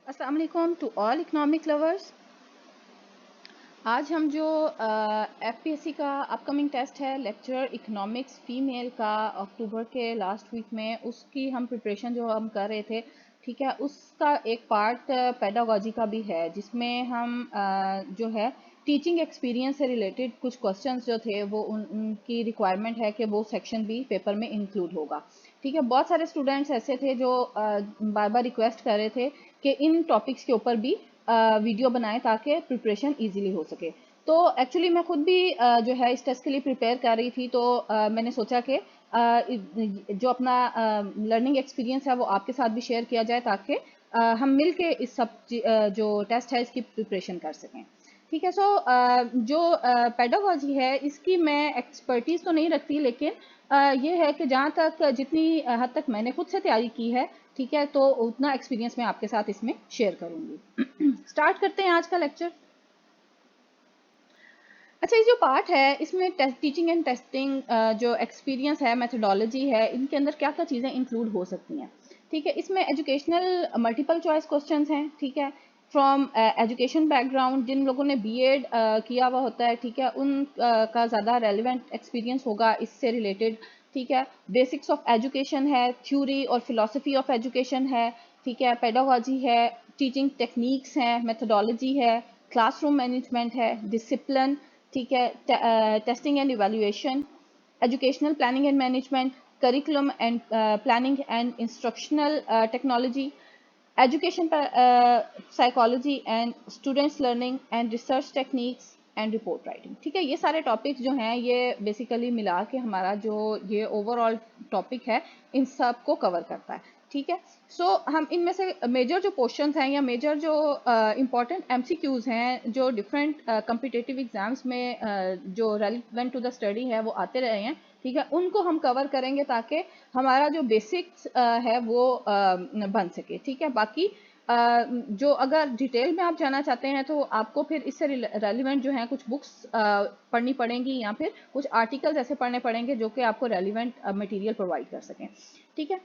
अस्सलाम वालेकुम to all economic lovers. आज हम जो एफपीएससी का अपकमिंग टेस्ट है लेक्चरर इकोनॉमिक्स फीमेल का अक्टूबर के लास्ट वीक में, उसकी हम प्रिपरेशन जो हम कर रहे थे, ठीक है, उसका एक पार्ट पेडागोजी का भी है, जिसमें हम जो है टीचिंग एक्सपीरियंस से रिलेटेड कुछ क्वेश्चंस जो थे वो उनकी रिक्वायरमेंट है कि वो सेक्शन भी पेपर में इंक्लूड होगा। ठीक है, बहुत सारे स्टूडेंट्स ऐसे थे जो बार बार रिक्वेस्ट कर रहे थे कि इन टॉपिक्स के ऊपर भी वीडियो बनाएं ताकि प्रिपरेशन इजीली हो सके। तो एक्चुअली मैं खुद भी जो है इस टेस्ट के लिए प्रिपेयर कर रही थी, तो मैंने सोचा कि जो अपना लर्निंग एक्सपीरियंस है वो आपके साथ भी शेयर किया जाए ताकि हम मिल के इस सब जो टेस्ट है इसकी प्रिपरेशन कर सकें। ठीक है, सो जो पेडागोजी है इसकी मैं एक्सपर्टीज तो नहीं रखती, लेकिन ये है कि जहाँ तक जितनी हद तक मैंने खुद से तैयारी की है, ठीक है, तो उतना एक्सपीरियंस मैं आपके साथ इसमें शेयर करूंगी। स्टार्ट करते हैं आज का लेक्चर। अच्छा, ये जो पार्ट है इसमें टीचिंग एंड टेस्टिंग जो एक्सपीरियंस है, मेथोडोलॉजी है, इनके अंदर क्या क्या चीज़ें इंक्लूड हो सकती हैं। ठीक है, इसमें एजुकेशनल मल्टीपल चॉइस क्वेश्चंस हैं। ठीक है, फ्रॉम एजुकेशन बैकग्राउंड, जिन लोगों ने बीएड किया हुआ होता है, ठीक है, उन का ज़्यादा रेलिवेंट एक्सपीरियंस होगा इससे रिलेटेड। ठीक है, बेसिक्स ऑफ एजुकेशन है, थ्योरी और फिलोसफी ऑफ एजुकेशन है, ठीक है, पेडागोजी है, टीचिंग टेक्निक्स हैं, मेथोडोलॉजी है, क्लासरूम मैनेजमेंट है, डिसिप्लिन, ठीक है, testing and evaluation, educational planning and management, curriculum and planning and instructional technology, education psychology and students learning and research techniques and report writing. ठीक है, ये सारे टॉपिक्स जो हैं ये बेसिकली मिला के हमारा जो ये ओवरऑल टॉपिक है इन सब को कवर करता है। ठीक है, सो हम इनमें से मेजर जो क्वेश्चंस हैं या मेजर जो इम्पॉर्टेंट एमसीक्यूज हैं जो डिफरेंट कम्पिटिटिव एग्जाम्स में जो रेलिवेंट टू द स्टडी है वो आते रहे हैं, ठीक है, उनको हम कवर करेंगे ताकि हमारा जो बेसिक्स है वो बन सके। ठीक है, बाकी जो अगर डिटेल में आप जाना चाहते हैं तो आपको फिर इससे रेलिवेंट जो है कुछ बुक्स पढ़नी पड़ेंगी या फिर कुछ आर्टिकल्स ऐसे पढ़ने पड़ेंगे जो कि आपको रेलिवेंट मटेरियल प्रोवाइड कर सकें। ठीक है,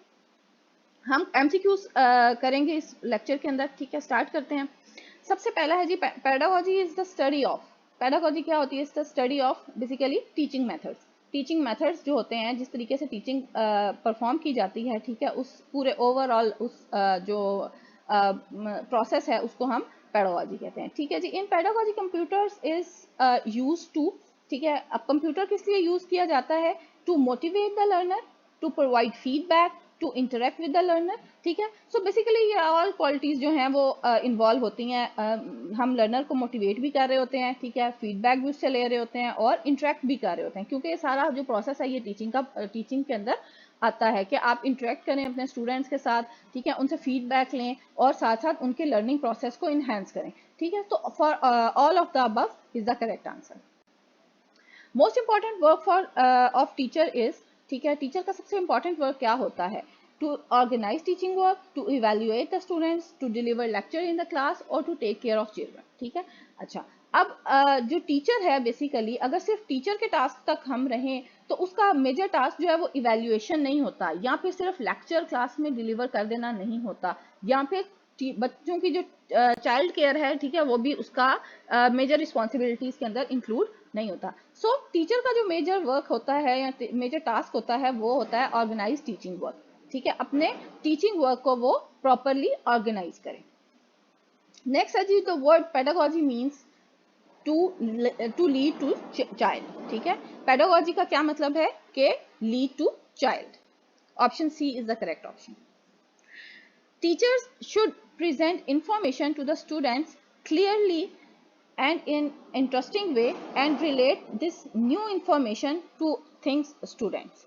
हम एमसीक्यूज करेंगे इस लेक्चर के अंदर। ठीक है, स्टार्ट करते हैं। सबसे पहला है जी, pedagogy is the study of. Pedagogy क्या होती है? Is the study of basically teaching methods. Teaching methods जो होते हैं, जिस तरीके से टीचिंग परफॉर्म की जाती है, ठीक है, उस पूरे ओवरऑल उस जो प्रोसेस है उसको हम पेडागोजी कहते हैं। ठीक है जी, in pedagogy computers is use to, ठीक है, अब कंप्यूटर किस लिए यूज किया जाता है? To motivate the learner, to provide feedback, to interact with the learner. ठीक है, सो बेसिकली ये ऑल क्वालिटीज जो हैं वो इन्वॉल्व होती हैं। हम लर्नर को मोटिवेट भी कर रहे होते हैं, ठीक है, फीडबैक भी उससे ले रहे होते हैं और इंटरेक्ट भी कर रहे होते हैं, क्योंकि ये सारा जो प्रोसेस है ये टीचिंग के अंदर आता है कि आप इंटरेक्ट करें अपने स्टूडेंट्स के साथ, ठीक है, उनसे फीडबैक लें और साथ साथ उनके लर्निंग प्रोसेस को इन्हेंस करें। ठीक है, तो for all of the above is the correct answer. Most important work for of teacher is, ठीक है, टीचर का सबसे इंपॉर्टेंट वर्क क्या होता है? To organise teaching work, to evaluate the students, to deliver lecture in the class और to take care of children. ठीक है, अच्छा, अब जो टीचर है बेसिकली अगर सिर्फ टीचर के टास्क तक हम रहें तो उसका मेजर टास्क जो है वो इवेल्युएशन नहीं होता, या फिर सिर्फ लेक्चर क्लास में डिलीवर कर देना नहीं होता, या फिर बच्चों की जो चाइल्ड केयर है, ठीक है, वो भी उसका मेजर रिस्पॉन्सिबिलिटीज के अंदर इंक्लूड नहीं होता। सो टीचर का जो मेजर वर्क होता है या मेजर टास्क होता है वो होता है ऑर्गेनाइज टीचिंग वर्क। ठीक है, अपने टीचिंग वर्क को वो प्रॉपरली ऑर्गेनाइज करें। नेक्स्ट है जी, the word pedagogy means to lead to child. ठीक है, पेडागोजी का क्या मतलब है? कि lead to child. Option C is the correct option. Teachers should present information to the students clearly and in interesting way and relate this new information to things students।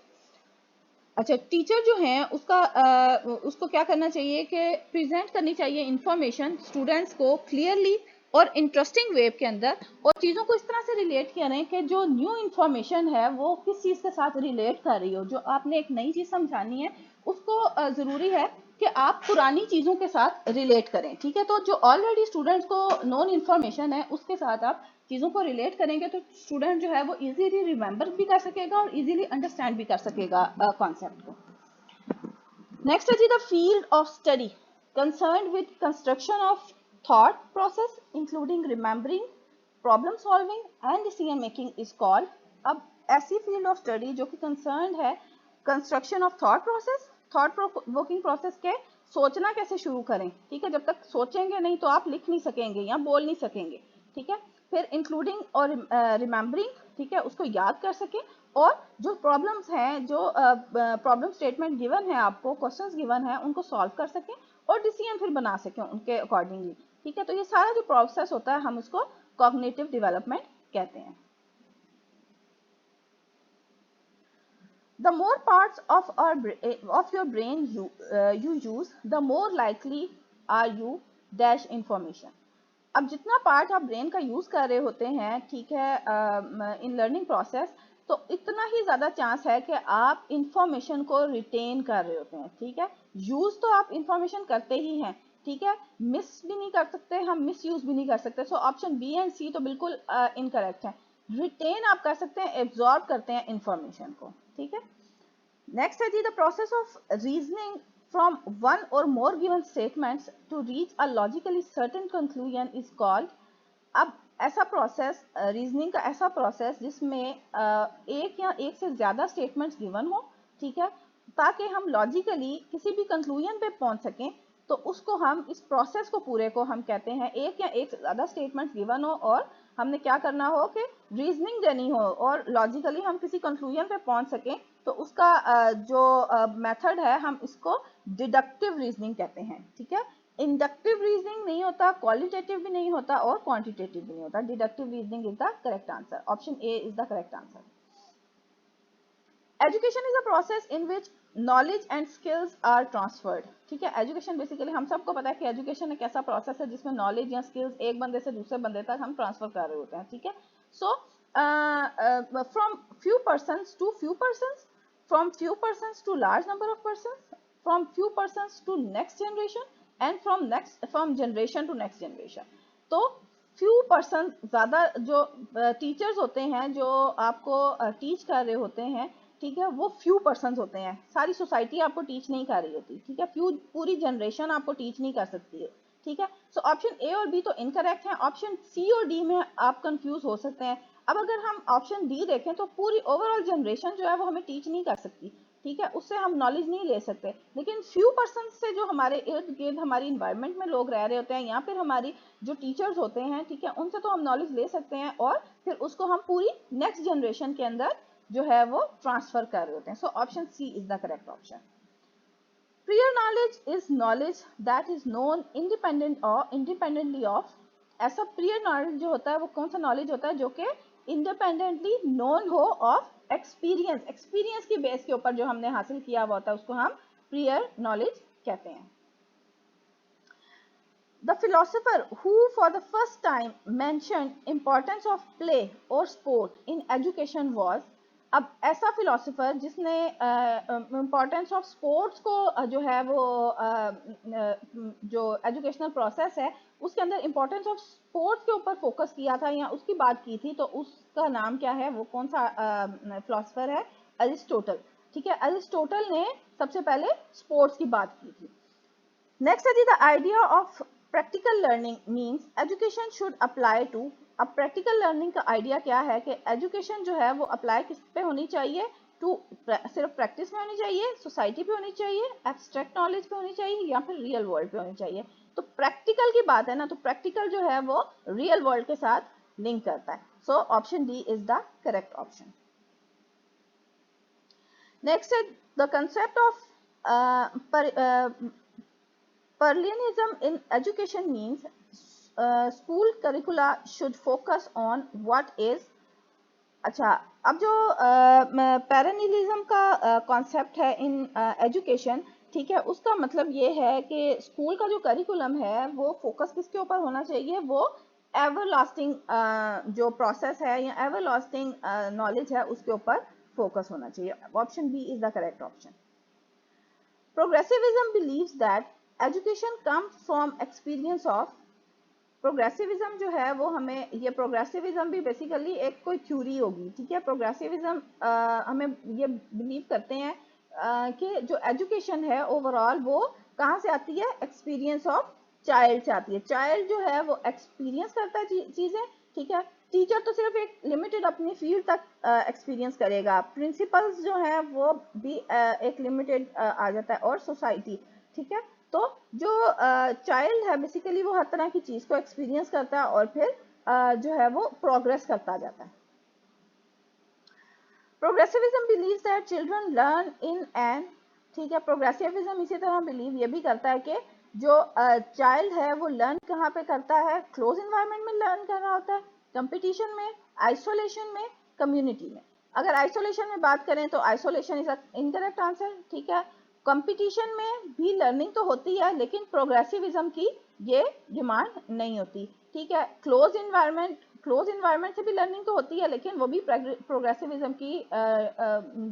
अच्छा, teacher जो है उसको क्या करना चाहिए कि प्रेजेंट करनी चाहिए इंफॉर्मेशन स्टूडेंट्स को क्लियरली और इंटरेस्टिंग वे के अंदर, और चीज़ों को इस तरह से रिलेट करें कि जो न्यू इंफॉर्मेशन है वो किस चीज़ के साथ रिलेट कर रही हो। जो आपने एक नई चीज़ समझानी है उसको ज़रूरी है कि आप पुरानी चीज़ों के साथ रिलेट करें। ठीक है, तो जो ऑलरेडी स्टूडेंट्स को नॉन इन्फॉर्मेशन है उसके साथ आप चीज़ों को रिलेट करेंगे तो स्टूडेंट जो है वो इजीली रिमेंबर भी कर सकेगा और इजीली अंडरस्टैंड भी कर सकेगा कॉन्सेप्ट को। नेक्स्ट है जी, the field of study. concerned with construction of thought process including remembering, problem solving and decision making is called। अब ऐसी फील्ड ऑफ स्टडी जो कि कंसर्न है construction of thought process, thought provoking process के सोचना कैसे शुरू करें, ठीक है, जब तक सोचेंगे नहीं तो आप लिख नहीं सकेंगे या बोल नहीं सकेंगे, ठीक है। फिर इंक्लूडिंग और रिमेम्बरिंग, ठीक है, उसको याद कर सकें, और जो प्रॉब्लम्स हैं, जो प्रॉब्लम स्टेटमेंट गिवन है, आपको क्वेश्चंस गिवन है, उनको सॉल्व कर सकें और डिसीजन फिर बना सकें उनके अकॉर्डिंगली, ठीक है। तो ये सारा जो प्रोसेस होता है हम उसको कॉग्निटिव डेवलपमेंट कहते हैं। The more parts of your brain you use, the more likely are you dash information। अब जितना पार्ट आप ब्रेन का यूज कर रहे होते हैं, ठीक है, इन लर्निंग प्रोसेस, तो इतना ही ज्यादा चांस है कि आप इंफॉर्मेशन को रिटेन कर रहे होते हैं, ठीक है। यूज तो आप इंफॉर्मेशन करते ही हैं, ठीक है, मिस भी नहीं कर सकते, हम मिस यूज भी नहीं कर सकते। सो ऑप्शन बी एंड सी तो बिल्कुल इनकरेक्ट है। रिटेन आप कर सकते हैं, एब्जॉर्ब करते हैं इंफॉर्मेशन को, ठीक है। नेक्स्ट है जी, the process of reasoning from one or more given statements to reach a logically certain conclusion is called। अब ऐसा प्रोसेस, रीजनिंग का ऐसा प्रोसेस जिसमें एक या एक से ज्यादा स्टेटमेंट्स गिवन हो, ठीक है, ताकि हम लॉजिकली किसी भी कंक्लूजन पे पहुंच सकें, तो उसको हम, इस प्रोसेस को पूरे को हम कहते हैं, एक या एक से ज्यादा स्टेटमेंट्स गिवन हो और हमने क्या करना हो कि रीजनिंग देनी हो और लॉजिकली हम किसी कंक्लूजन पे पहुंच सकें, तो उसका जो मेथड है हम इसको डिडक्टिव रीजनिंग कहते हैं, ठीक है। इंडक्टिव रीजनिंग नहीं होता, क्वालिटेटिव भी नहीं होता और क्वांटिटेटिव भी नहीं होता। Deductive reasoning is the correct answer, option A is the correct answer. Education is a process in which knowledge and skills are transferred, ठीक है। एजुकेशन बेसिकली हम सबको पता है कि एजुकेशन एक ऐसा प्रोसेस है जिसमें नॉलेज या स्किल्स एक बंदे से दूसरे बंदे तक हम ट्रांसफर कर रहे होते हैं, ठीक है। So from few persons to few persons, from few persons to large number of persons, from few persons to next generation and from generation to next generation। तो few person, ज्यादा जो टीचर्स होते हैं जो आपको टीच कर रहे होते हैं, ठीक है, वो few persons होते हैं, सारी सोसाइटी आपको टीच नहीं कर रही होती, ठीक है, few पूरी जनरेशन आपको टीच नहीं कर सकती है, ठीक है। सो ऑप्शन ए और बी तो इनकरेक्ट है, ऑप्शन सी और डी में आप कंफ्यूज हो सकते हैं। अब अगर हम ऑप्शन डी देखें तो पूरी ओवरऑल जनरेशन जो है वो हमें टीच नहीं कर सकती, ठीक है, उससे हम नॉलेज नहीं ले सकते, लेकिन फ्यू पर्सन से जो हमारे इर्द गिर्द हमारी इन्वायरमेंट में लोग रह रहे होते हैं या फिर हमारी जो टीचर्स होते हैं, ठीक है, उनसे तो हम नॉलेज ले सकते हैं और फिर उसको हम पूरी नेक्स्ट जनरेशन के अंदर जो है वो ट्रांसफर कर रहे होते हैं। So option C is the correct option. Prior knowledge is knowledge that is known independent or independently of। ऐसा prior knowledge जो होता है वो कौन सा knowledge होता है जो कि independently known हो of experience, experience की बेस के ऊपर जो हमने हासिल किया हुआ होता है उसको हम prior knowledge कहते हैं। The philosopher who for the first time mentioned importance of play or sport in education was। अब ऐसा फिलोसोफर जिसने इम्पोर्टेंस ऑफ स्पोर्ट्स को जो है वो जो एजुकेशनल प्रोसेस है उसके अंदर इम्पोर्टेंस ऑफ स्पोर्ट्स के ऊपर फोकस किया था या उसकी बात की थी, तो उसका नाम क्या है, वो कौन सा फिलोसोफर है? अरिस्टोटल, ठीक है, अरिस्टोटल ने सबसे पहले स्पोर्ट्स की बात की थी। नेक्स्ट है जी, the idea of practical learning means education should apply to. अब प्रैक्टिकल लर्निंग का आइडिया क्या है कि एजुकेशन जो है वो अप्लाई किस पे होनी चाहिए? टू, सिर्फ प्रैक्टिस में होनी चाहिए, सोसाइटी पे होनी चाहिए, एब्स्ट्रैक्ट नॉलेज पे होनी चाहिए या फिर रियल वर्ल्ड पे होनी चाहिए। तो प्रैक्टिकल की बात है ना, तो प्रैक्टिकल जो है वो रियल वर्ल्ड के साथ लिंक करता है। So option D is the correct option. Next है the concept of Parallelism in education means school curricula should focus on what is। अच्छा, अब जो पैरेललिज्म का कॉन्सेप्ट है इन एजुकेशन, ठीक है, उसका मतलब ये है कि स्कूल का जो करिकुलम है वो फोकस किसके ऊपर होना चाहिए? वो एवरलास्टिंग जो प्रोसेस है या एवरलास्टिंग नॉलेज है उसके ऊपर फोकस होना चाहिए। Option B is the correct option. Progressivism believes that education comes from experience of। Progressivism जो है वो हमें, ये प्रोग्रेसिविज्म भी बेसिकली एक कोई थ्योरी होगी, ठीक है। प्रोग्रेसिविज्म हमें ये बिलीव करते हैं कि जो एजुकेशन है ओवरऑल वो कहाँ से आती है? एक्सपीरियंस ऑफ चाइल्ड से आती है। चाइल्ड जो है वो एक्सपीरियंस करता है चीजें, ठीक है। टीचर तो सिर्फ एक लिमिटेड अपनी फील्ड तक एक्सपीरियंस करेगा, प्रिंसिपल्स जो है वो भी एक लिमिटेड आ जाता है, और सोसाइटी, ठीक है। तो जो चाइल्ड है बेसिकली वो हर तरह की चीज को एक्सपीरियंस करता है और फिर जो है वो प्रोग्रेस करता जाता है। Progressivism believes that children learn in an, ठीक है। प्रोग्रेसिविज्म इसी तरह बिलीव ये भी करता है कि जो चाइल्ड है वो लर्न कहाँ पे करता है? क्लोज इन्वायरमेंट में लर्न कर रहा होता है, कंपटीशन में, आइसोलेशन में, कम्युनिटी में। अगर आइसोलेशन में बात करें तो आइसोलेशन इज इनकरेक्ट आंसर, ठीक है। कंपटीशन में भी लर्निंग तो होती है लेकिन प्रोग्रेसिविज्म की ये डिमांड नहीं होती, ठीक है। क्लोज इन्वायरमेंट से भी लर्निंग तो होती है लेकिन वो भी प्रोग्रेसिविज्म की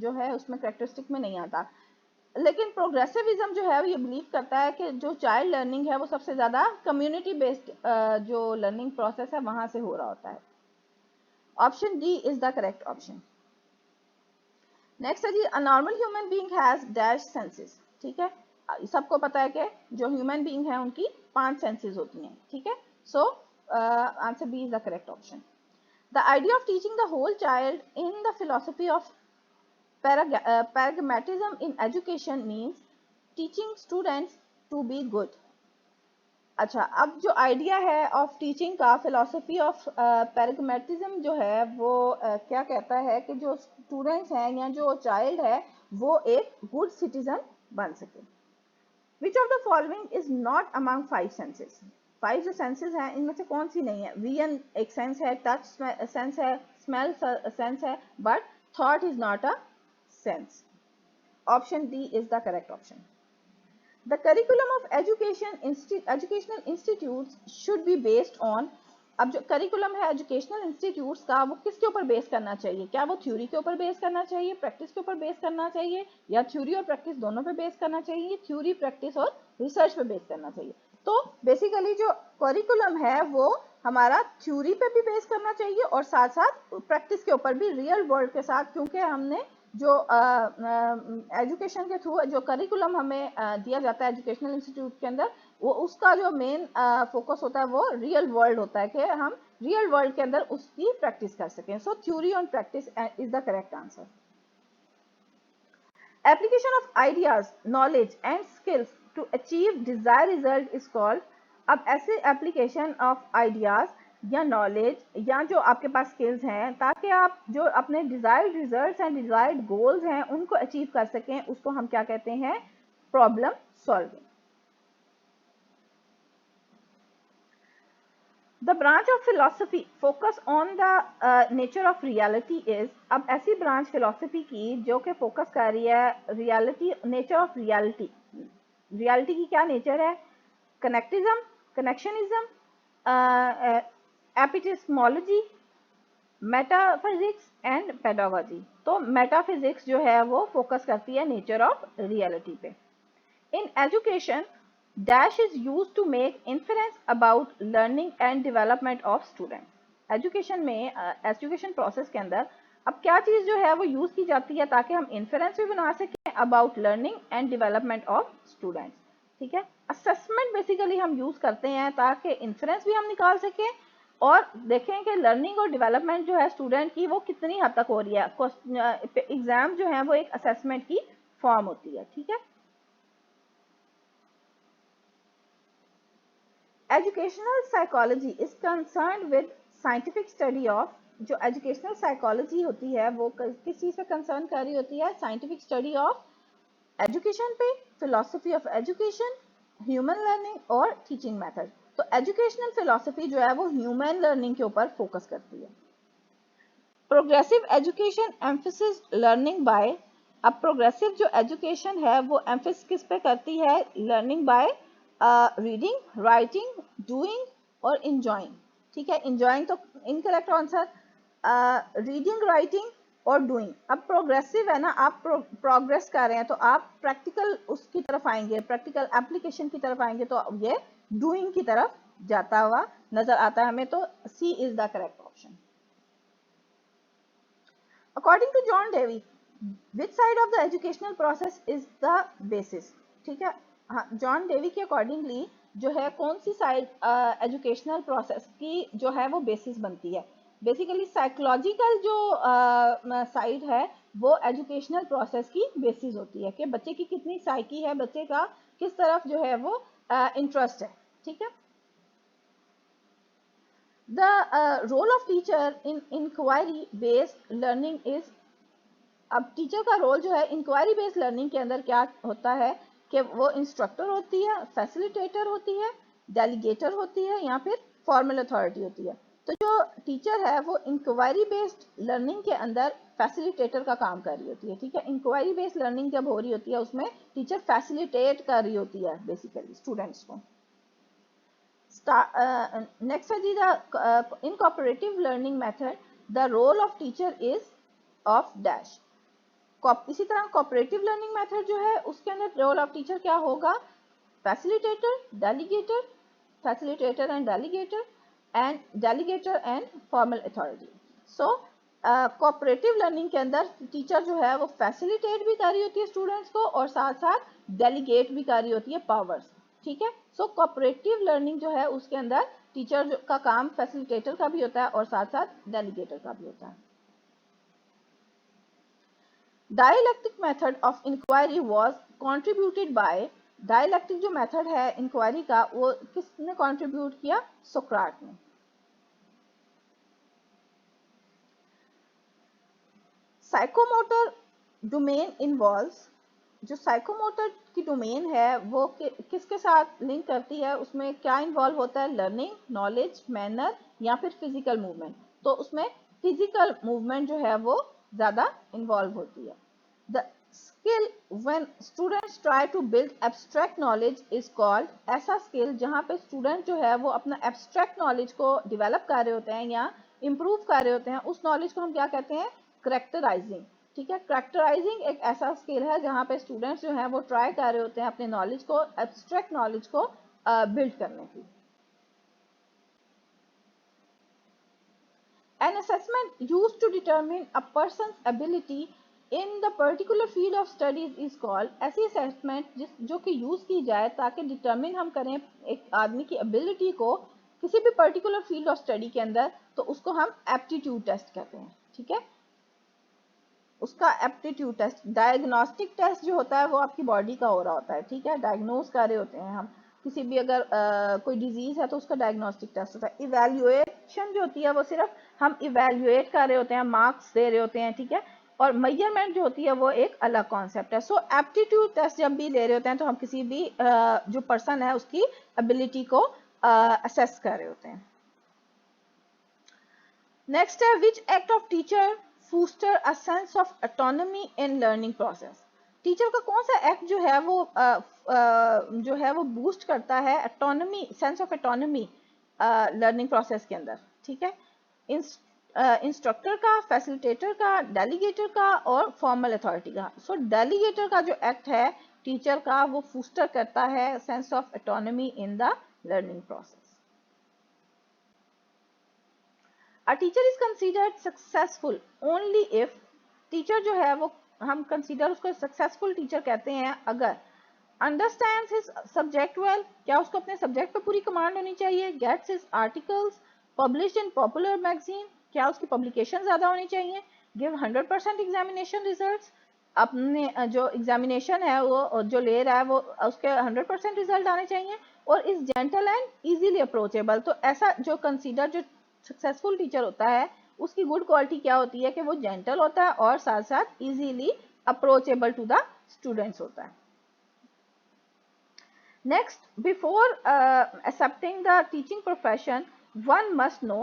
जो है उसमें कैरेक्टरिस्टिक में नहीं आता। लेकिन प्रोग्रेसिविज्म जो है ये बिलीव करता है कि जो चाइल्ड लर्निंग है वो सबसे ज्यादा कम्युनिटी बेस्ड जो लर्निंग प्रोसेस है वहां से हो रहा होता है। Option D is the correct option. Next है जी, a normal human being has dash senses, ठीक है। सबको पता है कि जो ह्यूमन बीइंग है उनकी 5 सेंसेस होती हैं, ठीक है। So answer B is the correct option. The idea of teaching the whole child in the philosophy of pragmatism in education means teaching students to be good. अच्छा, अब जो आइडिया है ऑफ टीचिंग का, philosophy of पैरागमेटिज्म जो है वो क्या कहता है कि जो स्टूडेंट्स हैं या जो चाइल्ड है वो एक गुड सिटीजन बन सके। Which of the following is not among 5 senses? 5 जो सेंसेस हैं इनमें से कौन सी नहीं है? विजन एक सेंस है, टच सेंस है, स्मेल सेंस है, but thought is not a sense. Option D is the correct option. The curriculum of educational institutes should be based on, अब जो करिकुलम है एजुकेशनल इंस्टीट्यूट्स का वो किसके ऊपर बेस करना चाहिए? क्या वो थ्योरी के ऊपर बेस करना चाहिए, प्रैक्टिस के ऊपर बेस करना चाहिए, या थ्योरी और प्रैक्टिस दोनों पे बेस करना चाहिए, थ्योरी, प्रैक्टिस और रिसर्च पे बेस करना चाहिए? तो बेसिकली जो करिकुलम है वो हमारा थ्योरी पे भी बेस करना चाहिए और साथ साथ प्रैक्टिस के ऊपर भी, रियल वर्ल्ड के साथ, क्योंकि हमने जो एजुकेशन के थ्रू जो करिकुलम हमें दिया जाता है एजुकेशनल इंस्टीट्यूट के अंदर, वो उसका जो मेन फोकस होता है वो रियल वर्ल्ड होता है कि हम रियल वर्ल्ड के अंदर उसकी प्रैक्टिस कर सकें। So theory on practice is the correct answer. Application of ideas, knowledge and skills to achieve desire result is called. अब ऐसे एप्लीकेशन ऑफ आइडियाज या नॉलेज या जो आपके पास स्किल्स हैं ताकि आप जो अपने desired results and desired goals हैं उनको अचीव कर सकें, उसको हम क्या कहते हैं? Problem solving. The branch of philosophy focus on the nature of reality is, अब ऐसी ब्रांच फिलोसफी की जो कि फोकस कर रही है reality, nature of reality, reality की क्या नेचर है? Connectism, connectionism, epistemology, metaphysics and pedagogy. तो मेटाफिजिक्स जो है वो फोकस करती है नेचर ऑफ रियलिटी पे। In education, dash is used to make inference about learning and development of students. Education में एजुकेशन प्रोसेस के अंदर अब क्या चीज जो है वो यूज की जाती है ताकि हम इन्फेरेंस भी बना सकें about learning and development of students, ठीक है। असेसमेंट बेसिकली हम यूज करते हैं ताकि इन्फेरेंस भी हम निकाल सकें और देखें कि लर्निंग और डेवलपमेंट जो है स्टूडेंट की वो कितनी हद तक हो रही है। एग्जाम जो है वो एक असेसमेंट की फॉर्म होती है, ठीक है। Educational psychology is concern with scientific study of, जो एजुकेशनल साइकोलॉजी होती है वो किस चीज पे कंसर्न कर रही होती है? साइंटिफिक स्टडी ऑफ एजुकेशन पे, philosophy of education, human learning और टीचिंग मेथड। तो एजुकेशनल फिलोसफी जो है वो ह्यूमन लर्निंग के ऊपर फोकस करती है। Progressive education emphasis learning by, अब प्रोग्रेसिव जो एजुकेशन है वो एम्फेसिस किस पे करती है? Learning by reading, writing, doing और इंजॉइंग, ठीक है। इंजॉइंग तो इनकरेक्ट आंसर, रीडिंग, राइटिंग और डूइंग। अब प्रोग्रेसिव है ना, आप प्रोग्रेस कर रहे हैं तो आप प्रैक्टिकल उसकी तरफ आएंगे, प्रैक्टिकल एप्लीकेशन की तरफ आएंगे, तो ये डूइंग की तरफ जाता हुआ नजर आता है हमें। तो C is the correct option. According to John Dewey, which side of the educational process is the basis? ठीक है, हाँ, जॉन डेवी के अकॉर्डिंगली जो है कौन सी साइड एजुकेशनल प्रोसेस की जो है वो बेसिस बनती है। बेसिकली साइकोलॉजिकल जो साइड है वो एजुकेशनल प्रोसेस की बेसिस होती है कि बच्चे की कितनी साइकी है, बच्चे का किस तरफ जो है वो इंटरेस्ट है। ठीक है। The role of teacher in inquiry based learning is, अब टीचर का रोल जो है इंक्वायरी बेस्ड लर्निंग के अंदर क्या होता है कि वो इंस्ट्रक्टर होती है, फैसिलिटेटर होती है, डेलीगेटर होती है या फिर फॉर्मल अथॉरिटी होती है। तो जो टीचर है वो इंक्वायरी बेस्ड लर्निंग के अंदर फैसिलिटेटर का काम कर रही होती है। ठीक है। इंक्वायरी बेस्ड लर्निंग जब हो रही होती है उसमें टीचर फैसिलिटेट कर रही होती है बेसिकली स्टूडेंट्स को। नेक्स्ट है जी in cooperative learning method the role of teacher is of dash. इसी तरह कोऑपरेटिव लर्निंग मेथड जो है उसके अंदर रोल ऑफ टीचर क्या होगा, facilitator, delegator, facilitator and delegator and formal authority. So cooperative learning के अंदर टीचर जो है वो फैसिलिटेट भी कर रही होती है स्टूडेंट्स को और साथ साथ डेलीगेट भी कर रही होती है पावर्स। ठीक है। सो कोऑपरेटिव लर्निंग जो है उसके अंदर टीचर का काम फैसिलिटेटर का भी होता है और साथ साथ डेलीगेटर का भी होता है। Dialectic method of inquiry was contributed by, dialectic जो मेथड है इंक्वायरी का वो किसने कंट्रीब्यूट किया, सोक्राट ने। साइकोमोटर डोमेन इन्वॉल्व्स, जो साइकोमोटर की डोमेन है वो किसके साथ लिंक करती है, उसमें क्या इन्वॉल्व होता है, लर्निंग, नॉलेज, मैनर या फिर फिजिकल मूवमेंट। तो उसमें फिजिकल मूवमेंट जो है वो ज्यादा इन्वॉल्व होती है। The skill when students try to build abstract knowledge is called, ऐसा skill जहाँ पे student जो है वो अपना abstract knowledge को develop कर रहे होते हैं या improve कर रहे होते हैं, उस knowledge को हम क्या कहते हैं, characterizing। ठीक है। characterizing एक ऐसा skill है जहाँ पे students जो है वो try कर रहे होते हैं अपने knowledge को, abstract knowledge को build करने की। An assessment used to determine a person's ability in the particular field of studies is called, ऐसी assessment जो कि यूज की जाए ताकि डिटरमिन हम करें एक आदमी की एबिलिटी को किसी भी पर्टिकुलर फील्ड ऑफ स्टडी के अंदर, तो उसको हम एप्टीट्यूड टेस्ट कहते हैं। ठीक है। उसका एप्टीट्यूड टेस्ट, डायग्नोस्टिक टेस्ट जो होता है वो आपकी बॉडी का हो रहा होता है। ठीक है। डायग्नोज कर रहे होते हैं हम किसी भी अगर कोई डिजीज है तो उसका डायग्नोस्टिक टेस्ट होता है। इवेल्युएशन जो होती है वो सिर्फ हम इवेल्युएट कर रहे होते हैं, मार्क्स दे रहे होते हैं। ठीक है। और मेजरमेंट जो होती है वो एक अलग कॉन्सेप्ट है। सो एप्टीट्यूड टेस्ट जब भी ले रहे होते हैं तो हम किसी भी जो पर्सन है उसकी एबिलिटी को असेस कर रहे होते हैं। नेक्स्ट है which act of teacher foster a sense of autonomy in learning process। Teacher का कौन सा एक्ट जो है वो बूस्ट करता है autonomy, sense of autonomy learning process के अंदर। ठीक है। इंस्ट्रक्टर का, फैसिलिटेटर का, डेलीगेटर का और फॉर्मल अथॉरिटी का। सो डेलीगेटर का जो एक्ट है टीचर का वो फूस्टर करता है sense of autonomy in the learning process. A teacher is considered successful only if, teacher जो है वो हम कंसीडर उसको सक्सेसफुल टीचर कहते हैं अगर अंडरस्टैंड्स हिज सब्जेक्ट वेल, क्या उसको अपने सब्जेक्ट पे पूरी कमांड होनी चाहिए, gets his articles published in popular magazine, क्या उसकी पब्लिकेशन ज्यादा होनी चाहिए, गिव 100% एग्जामिनेशन रिजल्ट्स, अपने जो एग्जामिनेशन है वो जो ले रहा है वो उसके 100% रिजल्ट आने चाहिए, और is gentle and easily approachable. तो ऐसा जो कंसीडर जो सक्सेसफुल टीचर होता है उसकी गुड क्वालिटी क्या होती है कि वो जेंटल होता है और साथ साथ easily approachable to the students होता है। Next, before accepting the teaching profession one must know,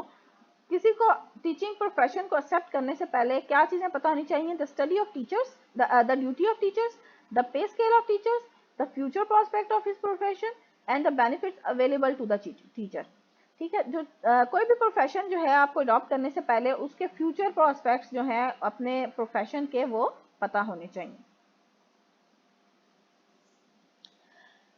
किसी को टीचिंग प्रोफेशन को एक्सेप्ट करने से पहले क्या चीजें पता होनी चाहिए, the study of teachers, the duty of teachers, the pay scale of teachers, the future prospect of his profession and the benefits available to the teacher. ठीक है। जो कोई भी प्रोफेशन जो है आपको अडॉप्ट करने से पहले उसके फ्यूचर प्रोस्पेक्ट्स जो हैं अपने प्रोफेशन के वो पता होने चाहिए।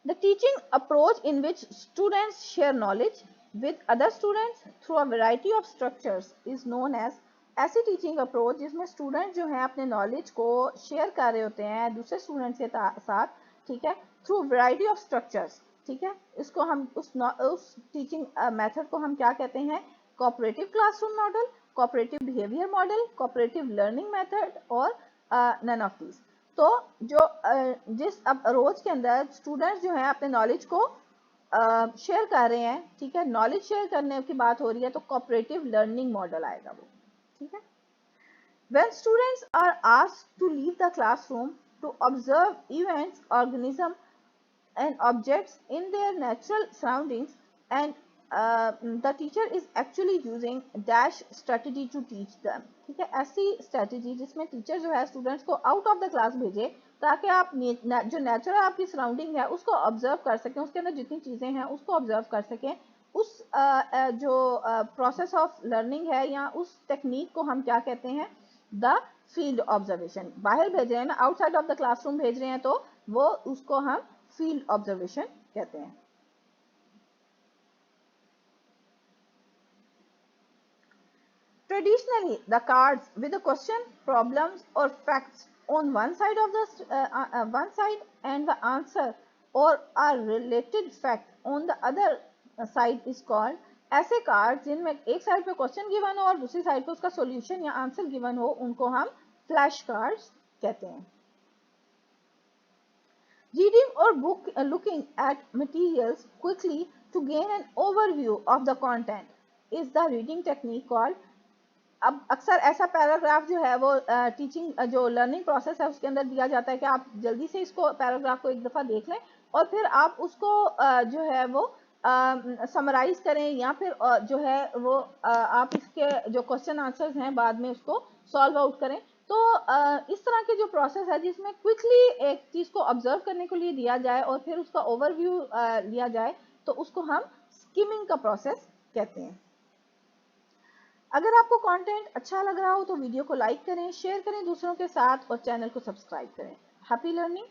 The teaching approach in which students share knowledge with other students through a variety of structures is known as, ऐसी टीचिंग अप्रोच जिसमें स्टूडेंट जो हैं अपने नॉलेज को शेयर कर रहे होते हैं दूसरे स्टूडेंट के साथ। ठीक है। थ्रू वैरायटी ऑफ स्ट्रक्चर्स, ठीक है। इसको हम उस टीचिंग मेथड को हम क्या कहते हैं, cooperative classroom model, cooperative behaviour model, cooperative learning method और नन ऑफ दीज। तो जो जिस अब रोज के अंदर स्टूडेंट्स जो है अपने नॉलेज को शेयर कर रहे हैं, ठीक है, नॉलेज शेयर करने की बात हो रही है, तो कोऑपरेटिव लर्निंग मॉडल आएगा वो, ठीक है। When students are asked to leave the classroom to observe events, organisms, and objects in their natural surroundings, and the teacher is actually using dash strategy to teach them, ठीक है। ऐसी strategy जिसमें teacher जो है students को out of the class भेजे ताकि आप जो नेचुरल आपकी सराउंडिंग है उसको ऑब्जर्व कर सकें, उसके अंदर जितनी चीज़ें हैं उसको ऑब्जर्व कर सकें। उस जो प्रोसेस ऑफ लर्निंग है या उस टेक्निक को हम क्या कहते हैं, द फील्ड ऑब्जर्वेशन। बाहर भेज रहे हैं ना, आउटसाइड ऑफ द क्लासरूम भेज रहे हैं, तो वो उसको हम फील्ड ऑब्जर्वेशन कहते हैं। Traditionally, the cards with the question, problems, or facts on one side of the one side and the answer or a related fact on the other side is called, ऐसे card जिनमें एक side पे question given हो और दूसरी side पे उसका solution या आंसर गिवन हो, उनको हम फ्लैश कार्ड्स कहते हैं। Reading or looking at materials quickly to gain an overview of the content is the reading technique called। अब अक्सर ऐसा पैराग्राफ जो है वो टीचिंग जो लर्निंग प्रोसेस है उसके अंदर दिया जाता है कि आप जल्दी से इसको पैराग्राफ को एक दफ़ा देख लें और फिर आप उसको जो है वो समराइज करें या फिर जो है वो आप इसके जो क्वेश्चन आंसर्स हैं बाद में उसको सॉल्व आउट करें। तो इस तरह के जो प्रोसेस है जिसमें क्विकली एक चीज़ को ऑब्जर्व करने के लिए दिया जाए और फिर उसका ओवरव्यू लिया जाए, तो उसको हम स्किमिंग का प्रोसेस कहते हैं। अगर आपको कंटेंट अच्छा लग रहा हो तो वीडियो को लाइक करें, शेयर करें दूसरों के साथ और चैनल को सब्सक्राइब करें। Happy learning.